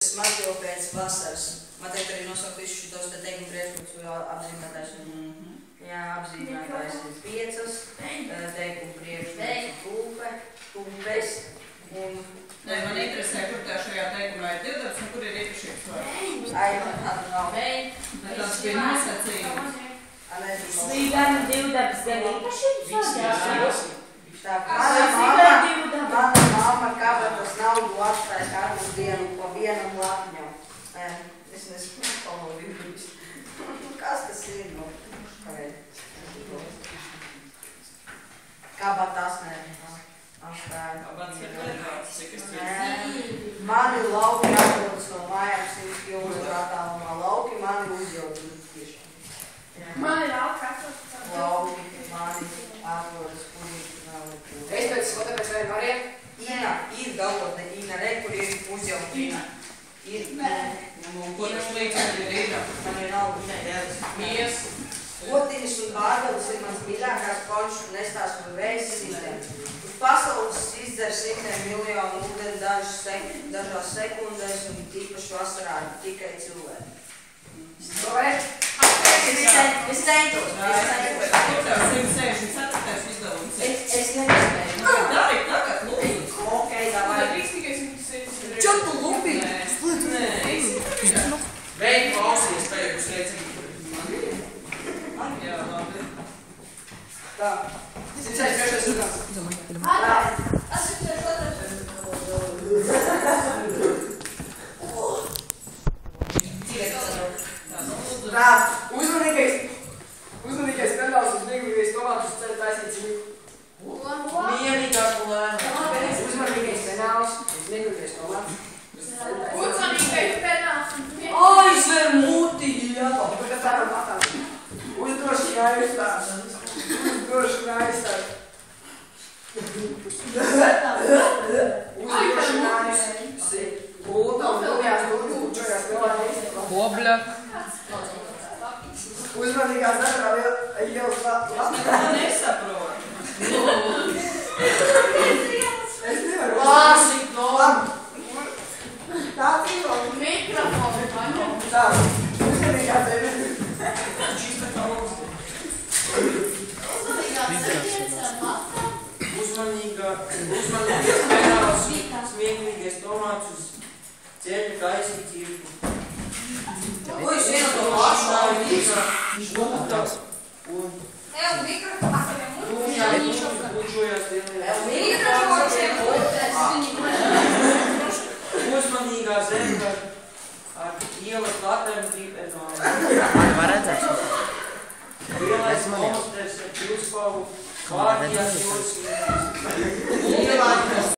Smaržo pēc vasaras. Man teikt arī nosaukt visus šitos te teikumu priekšlikumus, jo apzīmētājs ir. Jā, apzīmētājs ir 5, teikumu priekšlikumus kūpe, kūpes un... Nē, man interesē, kur tā šajā teikumā ir dievdarbs un kur ir īpašības vārds. Ai, man tāda nav. Tas bija nosacījums. Slīdēnu dievdarbs gan īpašības vārds? Tā, mana mamma kabatas naudu atstāja katru dienu pa vienam lapņam. Nē, es nesaku palūdības. Kas tas ir? Nu, kabatās nē. Kabats ir lielāks, cik es nē. Mani lauki atrodas no mājām 100 km attālumā. Lauki mani uzjauti tiešām. Mani lauki atrodas. Lauki mani atrodas Es pēc skotapēc vai variem? Ina, ir galvotne Ina, re, kur ir uzjaukt Ina. Ir. Ko tas līdzekļi ir Ina? Man ir nav Mies. Otinis un bārbelis ir mans mīļākās pauģis un nestāstu par vējas sintēm. Uz pasaules izdzer simtiem miljonu ūdeni dažās sekundēs un tīpaši vasarā tikai cilvēki. Vai? Es centos. Kur tev 164. izdevums ir? Es nevispēju. Dari tagad, lūdzu. Ok, davai. Čo tu lupi? Nē, Veik klausies, teikusi reizim. Jā, labi. Tā. 164. uzdevums. Tā, uzmanīgais pedāls uz mīglīgais tomātus ceļ taisīt cīņu. Mierīgāk un lēnāk. Uzmanīgais pedāls uz mīglīgais tomātus. Uzmanīgais pedāls. Aizver muti, jā. Bet tā nav matām. Uzdrošināju izstāt. Uzdrošināju izstāt. Būtu un domjās lūčojās pilāri izstāt. Bobļa. Uzmanīgās dažā ielas Latvijā. Nesaprotu. Es nevaru. Lāsik, no. Tā dzīvo. Mikrofonu paņem. Tā. Uzmanīgās dažā. Uzmanīgais pedāls, smieklīgais tomātus, ceļu kaisīt cirku. Ko es vienu to pašāju līdzā? Viņš domās. Un... Bučojās uzmanīgā zemē ar ielas latēm tīpētām. Var redzēt? Lielais monsters ar pilspavu, pārtījās jūras